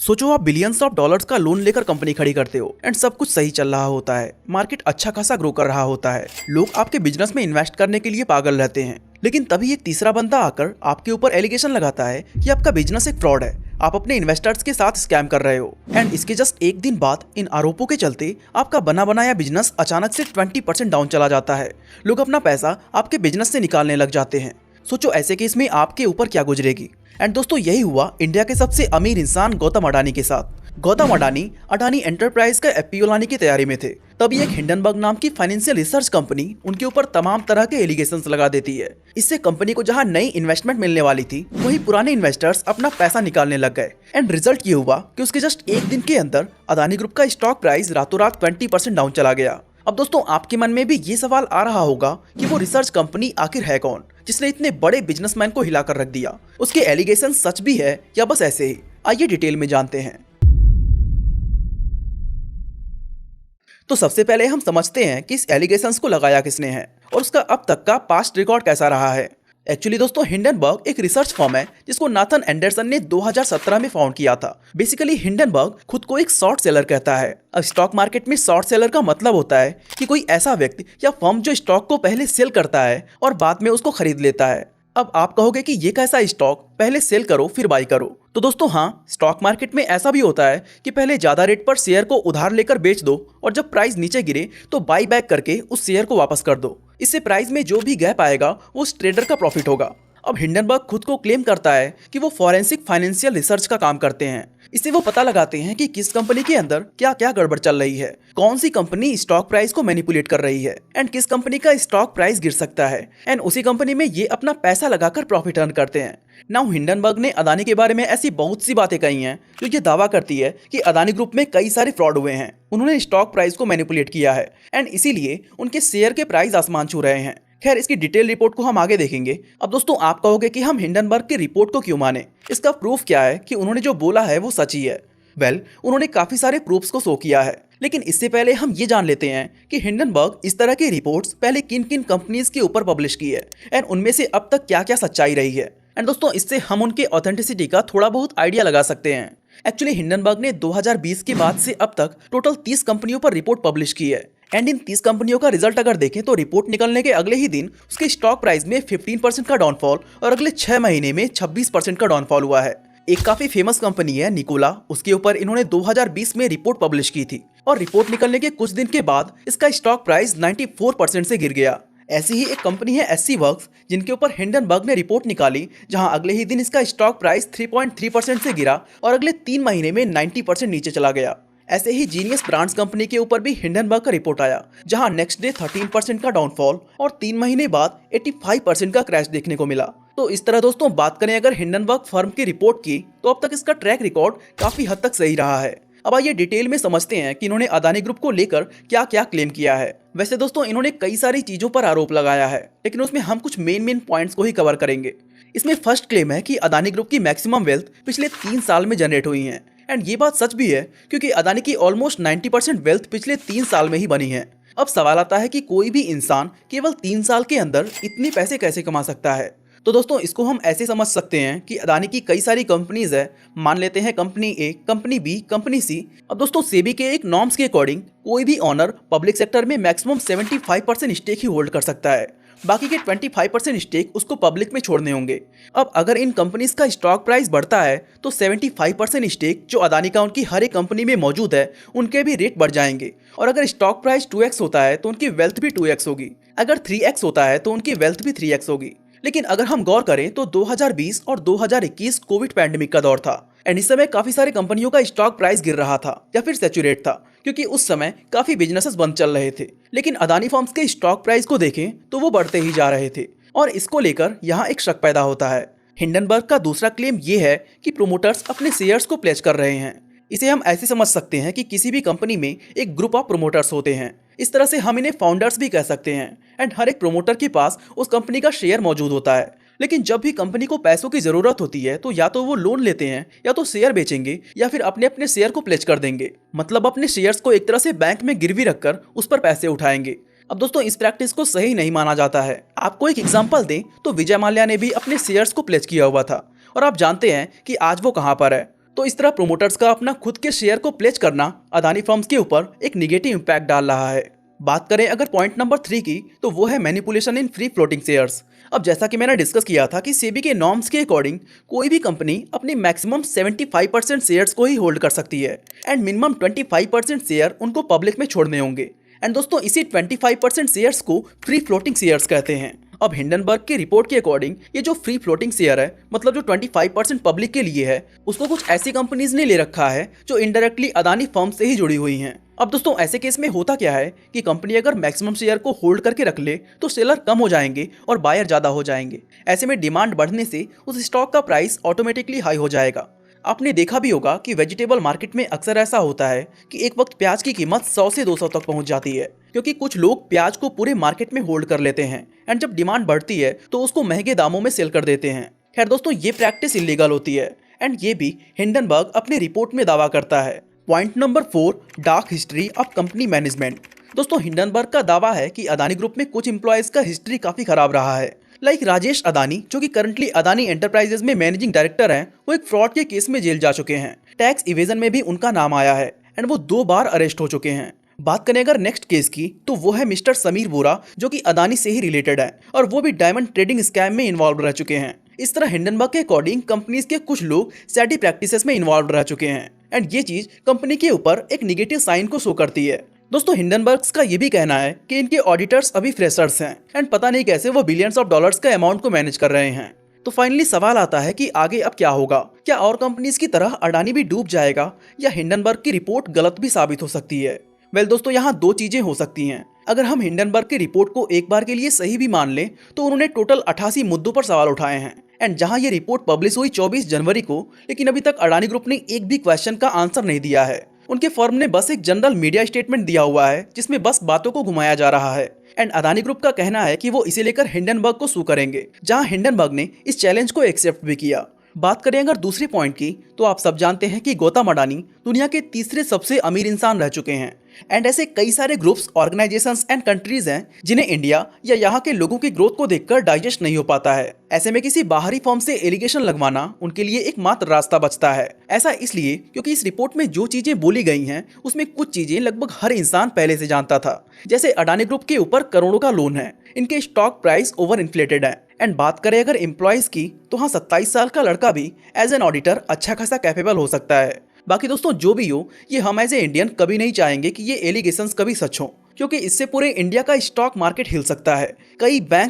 सोचो आप billions of dollars का लोन लेकर कंपनी खड़ी करते हो एंड सब कुछ सही चल रहा होता है, मार्केट अच्छा खासा ग्रो कर रहा होता है, लोग आपके बिजनेस में इन्वेस्ट करने के लिए पागल रहते हैं। लेकिन तभी एक तीसरा बंदा आकर आपके ऊपर एलिगेशन लगाता है कि आपका बिजनेस एक फ्रॉड है, आप अपने इन्वेस्टर्स के साथ स्कैम कर रहे हो। एंड इसके जस्ट एक दिन बाद इन आरोपों के चलते आपका बना बनाया बिजनेस अचानक से 20% डाउन चला जाता है। लोग अपना पैसा आपके बिजनेस से निकालने लग जाते हैं। सोचो ऐसे केस में आपके ऊपर क्या गुजरेगी। एंड दोस्तों यही हुआ इंडिया के सबसे अमीर इंसान गौतम अडानी के साथ। गौतम अडानी अडानी एंटरप्राइज का एफपीओ लाने की तैयारी में थे, तभी एक हिंडनबर्ग नाम की फाइनेंशियल रिसर्च कंपनी उनके ऊपर तमाम तरह के एलिगेशंस लगा देती है। इससे कंपनी को जहां नई इन्वेस्टमेंट मिलने वाली थी, वहीं पुराने इन्वेस्टर्स अपना पैसा निकालने लग गए। एंड रिजल्ट ये हुआ कि उसके जस्ट एक दिन के अंदर अडानी ग्रुप का स्टॉक प्राइस रातों रात 20% डाउन चला गया। अब दोस्तों आपके मन में भी ये सवाल आ रहा होगा कि वो रिसर्च कंपनी आखिर है कौन, जिसने इतने बड़े बिजनेसमैन को हिलाकर रख दिया। उसके एलिगेशन सच भी है या बस ऐसे ही? आइए डिटेल में जानते हैं। तो सबसे पहले हम समझते हैं कि इस एलिगेशंस को लगाया किसने है और उसका अब तक का पास्ट रिकॉर्ड कैसा रहा है। एक्चुअली दोस्तों हिंडनबर्ग एक रिसर्च फर्म है जिसको नाथन एंडरसन ने 2017 में फाउंड किया था। बेसिकली हिंडनबर्ग खुद को एक शॉर्ट सेलर कहता है। अब स्टॉक मार्केट में शॉर्ट सेलर का मतलब होता है कि कोई ऐसा व्यक्ति या फर्म जो स्टॉक को पहले सेल करता है और बाद में उसको खरीद लेता है। अब आप कहोगे कि ये कैसा स्टॉक, पहले सेल करो फिर बाई करो। तो दोस्तों हाँ, स्टॉक मार्केट में ऐसा भी होता है कि पहले ज्यादा रेट पर शेयर को उधार लेकर बेच दो और जब प्राइस नीचे गिरे तो बाई बैक करके उस शेयर को वापस कर दो। इससे प्राइस में जो भी गैप आएगा वो उस ट्रेडर का प्रॉफिट होगा। अब हिंडनबर्ग खुद को क्लेम करता है कि वो फॉरेंसिक फाइनेंशियल रिसर्च का काम करते हैं। इससे वो पता लगाते हैं कि किस कंपनी के अंदर क्या क्या गड़बड़ चल रही है, कौन सी कंपनी स्टॉक प्राइस को मैनिपुलेट कर रही है एंड किस कंपनी का स्टॉक प्राइस गिर सकता है। एंड उसी कंपनी में ये अपना पैसा लगाकर प्रॉफिट अर्न करते हैं। नाउ हिंडनबर्ग ने अदानी के बारे में ऐसी बहुत सी बातें कही हैं जो ये दावा करती है कि अदानी ग्रुप में कई सारे फ्रॉड हुए हैं, उन्होंने स्टॉक प्राइस को मैनिपुलेट किया है एंड इसीलिए उनके शेयर के प्राइस आसमान छू रहे हैं। खैर इसकी डिटेल रिपोर्ट को हम आगे देखेंगे। अब दोस्तों आप कहोगे कि हम हिंडनबर्ग की रिपोर्ट को क्यों माने, इसका प्रूफ क्या है कि उन्होंने जो बोला है वो सच ही है। उन्होंने काफी सारे प्रूफ्स को शो किया है, लेकिन इससे पहले हम ये जान लेते हैं कि हिंडनबर्ग इस तरह की रिपोर्ट्स पहले किन किन कंपनीज के ऊपर पब्लिश की है एंड उनमें से अब तक क्या क्या सच्चाई रही है। एंड दोस्तों इससे हम उनके ऑथेंटिसिटी का थोड़ा बहुत आइडिया लगा सकते हैं। एक्चुअली हिंडनबर्ग ने 2020 के बाद से अब तक टोटल 30 कंपनियों पर रिपोर्ट पब्लिश की है। एंड इन 30 कंपनियों का रिजल्ट अगर देखें तो रिपोर्ट निकलने के अगले ही दिन उसके स्टॉक प्राइस में 15% का डाउनफॉल और अगले 6 महीने में 26% का डाउनफॉल हुआ है। एक काफी फेमस कंपनी है निकोला, उसके ऊपर इन्होंने 2020 में रिपोर्ट पब्लिश की थी और रिपोर्ट निकलने के कुछ दिन के बाद इसका स्टॉक प्राइस 94% से गिर गया। ऐसी ही एक कंपनी है एससी वर्क्स, जिनके ऊपर हिंडनबर्ग ने रिपोर्ट निकाली, जहां अगले ही दिन इसका स्टॉक प्राइस 3.3% से गिरा और अगले 3 महीने में 90% नीचे चला गया। ऐसे ही जीनियस ब्रांड्स कंपनी के ऊपर भी हिंडनबर्ग का रिपोर्ट आया, जहां नेक्स्ट डे 13% का डाउनफॉल और 3 महीने बाद 85% का क्रैश देखने को मिला। तो इस तरह दोस्तों बात करें अगर हिंडनबर्ग फर्म की रिपोर्ट की, तो अब तक इसका ट्रैक रिकॉर्ड काफी हद तक सही रहा है। अब आइए डिटेल में समझते हैं कि इन्होंने अदानी ग्रुप को लेकर क्या क्या क्लेम किया है। वैसे दोस्तों इन्होंने कई सारी चीजों पर आरोप लगाया है, लेकिन उसमें हम कुछ मेन पॉइंट्स को ही कवर करेंगे। इसमें फर्स्ट क्लेम है कि अदानी ग्रुप की मैक्सिमम वेल्थ पिछले 3 साल में जनरेट हुई है। एंड ये बात सच भी है, क्योंकि अदानी की ऑलमोस्ट 90% वेल्थ पिछले 3 साल में ही बनी है। अब सवाल आता है कि कोई भी इंसान केवल 3 साल के अंदर इतने पैसे कैसे कमा सकता है। तो दोस्तों इसको हम ऐसे समझ सकते हैं कि अदानी की कई सारी कंपनीज है, मान लेते हैं कंपनी ए, कंपनी बी, कंपनी सी। अब दोस्तों सेबी के एक नॉर्म्स के अकॉर्डिंग कोई भी ऑनर पब्लिक सेक्टर में मैक्सिमम 75% स्टेक ही होल्ड कर सकता है, बाकी के 25% स्टेक उसको पब्लिक में छोड़ने होंगे। अब अगर इन कंपनीज का स्टॉक प्राइस बढ़ता है तो 75% स्टेक जो अदानी का उनकी हर एक कंपनी में मौजूद है उनके भी रेट बढ़ जाएंगे। और अगर स्टॉक प्राइस 2x होता है तो उनकी वेल्थ भी 2x होगी, अगर 3x होता है तो उनकी वेल्थ भी 3x होगी। लेकिन अगर हम गौर करें तो 2020 और 2021 कोविड पैंडेमिक का दौर था एंड इस समय काफी सारी कंपनियों का स्टॉक प्राइस गिर रहा था या फिर सैचुरेट था, क्योंकि उस समय काफी बिजनेसेस बंद चल रहे थे। लेकिन अदानी फर्म्स के स्टॉक प्राइस को देखें तो वो बढ़ते ही जा रहे थे और इसको लेकर यहाँ एक शक पैदा होता है। हिंडनबर्ग का दूसरा क्लेम ये है कि प्रोमोटर्स अपने शेयर्स को प्लेज कर रहे हैं। इसे हम ऐसे समझ सकते हैं कि किसी भी कंपनी में एक ग्रुप ऑफ प्रोमोटर्स होते हैं, इस तरह से हम इन्हें फाउंडर्स भी कह सकते हैं। एंड हर एक प्रोमोटर के पास उस कंपनी का शेयर मौजूद होता है, लेकिन जब भी कंपनी को पैसों की जरूरत होती है तो या तो वो लोन लेते हैं या तो शेयर बेचेंगे या फिर अपने अपने शेयर को प्लेज कर देंगे, मतलब अपने शेयर्स को एक तरह से बैंक में गिरवी रखकर उस पर पैसे उठाएंगे। अब दोस्तों इस प्रैक्टिस को सही नहीं माना जाता है। आपको एक एग्जांपल दें तो विजय माल्या ने भी अपने शेयर्स को प्लेज किया हुआ था और आप जानते हैं कि आज वो कहां पर है। तो इस तरह प्रोमोटर्स का अपना खुद के शेयर को प्लेज करना अदानी फर्म्स के ऊपर एक निगेटिव इम्पैक्ट डाल रहा है। बात करें अगर पॉइंट नंबर 3 की, तो वो है manipulation in free floating shares. अब जैसा कि मैंने डिस्कस किया था कि सेबी के नॉर्म्स के अकॉर्डिंग कोई भी कंपनी अपनी मैक्सिमम 75% शेयर्स को ही होल्ड कर सकती है एंड मिनिमम 25% शेयर उनको पब्लिक में छोड़ने होंगे। एंड दोस्तों इसी 25% शेयर्स को फ्री फ्लोटिंग शेयर्स कहते हैं। अब हिंडनबर्ग की रिपोर्ट के अकॉर्डिंग ये जो फ्री फ्लोटिंग शेयर है, मतलब जो 25% पब्लिक के लिए है, उसको कुछ ऐसी कंपनीज ने ले रखा है जो इनडायरेक्टली अदानी फर्म से ही जुड़ी हुई हैं। अब दोस्तों ऐसे केस में होता क्या है कि कंपनी अगर मैक्सिमम शेयर को होल्ड करके रख ले तो सेलर कम हो जाएंगे और बायर ज्यादा हो जाएंगे। ऐसे में डिमांड बढ़ने से उस स्टॉक का प्राइस ऑटोमेटिकली हाई हो जाएगा। आपने देखा भी होगा कि वेजिटेबल मार्केट में अक्सर ऐसा होता है कि एक वक्त प्याज की कीमत 100 से 200 तक पहुंच जाती है, क्योंकि कुछ लोग प्याज को पूरे मार्केट में होल्ड कर लेते हैं एंड जब डिमांड बढ़ती है तो उसको महंगे दामों में सेल कर देते हैं। खैर दोस्तों ये प्रैक्टिस इलीगल होती है एंड ये भी हिंडनबर्ग अपनी रिपोर्ट में दावा करता है। Point number 4, dark history of company management. दोस्तों हिंडनबर्ग का दावा है कि अदानी ग्रुप में कुछ एम्प्लॉयज का हिस्ट्री काफी खराब रहा है। लाइक राजेश अदानी, जो कि करंटली अदानी एंटरप्राइजेज में मैनेजिंग डायरेक्टर हैं, वो एक फ्रॉड के केस में जेल जा चुके हैं। टैक्स इवेजन में भी उनका नाम आया है एंड वो 2 बार अरेस्ट हो चुके हैं। बात करें अगर नेक्स्ट केस की, तो वो है मिस्टर समीर वोरा, जो कि अदानी से ही रिलेटेड है और वो भी डायमंड ट्रेडिंग स्कैम में इन्वॉल्व रह चुके हैं। इस तरह हिंडनबर्ग के अकॉर्डिंग कंपनीज के कुछ लोग सैडी प्रैक्टिसेस में इन्वॉल्व रह चुके हैं एंड ये चीज कंपनी के ऊपर एक निगेटिव साइन को शो करती है। दोस्तों हिंडनबर्ग्स का ये भी कहना है कि इनके ऑडिटर्स अभी फ्रेशर्स हैं एंड पता नहीं कैसे वो बिलियंस ऑफ डॉलर्स का अमाउंट को मैनेज कर रहे हैं। तो फाइनली सवाल आता है कि आगे अब क्या होगा? क्या और कंपनीज की तरह अडानी भी डूब जाएगा या हिंडनबर्ग की रिपोर्ट गलत भी साबित हो सकती है? वेल दोस्तों यहाँ 2 चीजें हो सकती हैं। अगर हम हिंडनबर्ग की रिपोर्ट को एक बार के लिए सही भी मान लें तो उन्होंने टोटल 88 मुद्दों पर सवाल उठाए हैं एंड जहां ये रिपोर्ट पब्लिश हुई 24 जनवरी को, लेकिन अभी तक अडानी ग्रुप ने एक भी क्वेश्चन का आंसर नहीं दिया है। उनके फर्म ने बस एक जनरल मीडिया स्टेटमेंट दिया हुआ है जिसमें बस बातों को घुमाया जा रहा है एंड अदानी ग्रुप का कहना है कि वो इसे लेकर हिंडनबर्ग को सू करेंगे, जहां हिंडनबर्ग ने इस चैलेंज को एक्सेप्ट भी किया। बात करें अगर दूसरे पॉइंट की, तो आप सब जानते हैं कि गौतम अडानी दुनिया के तीसरे सबसे अमीर इंसान रह चुके हैं एंड ऐसे कई सारे ग्रुप्स, ऑर्गेनाइजेशंस एंड कंट्रीज हैं जिन्हें इंडिया या यहाँ के लोगों की ग्रोथ को देखकर डाइजेस्ट नहीं हो पाता है। ऐसे में किसी बाहरी फर्म से एलिगेशन लगवाना उनके लिए एकमात्र रास्ता बचता है। ऐसा इसलिए क्योंकि इस रिपोर्ट में जो चीजें बोली गई हैं उसमें कुछ चीजें लगभग हर इंसान पहले से जानता था। जैसे अडानी ग्रुप के ऊपर करोड़ों का लोन है, इनके स्टॉक प्राइस ओवर इन्फ्लेटेड है एंड बात करें अगर एम्प्लॉयज की, तो हाँ 27 साल का लड़का भी एज एन ऑडिटर अच्छा खासा कैपेबल हो सकता है। बाकी दोस्तों जो भी हो, ये हम एज ए इंडियन कभी नहीं चाहेंगे कि ये एलिगेशंस कभी सच हो, क्योंकि इससे पूरे इंडिया का स्टॉक मार्केट हिल सकता है। कई बैंक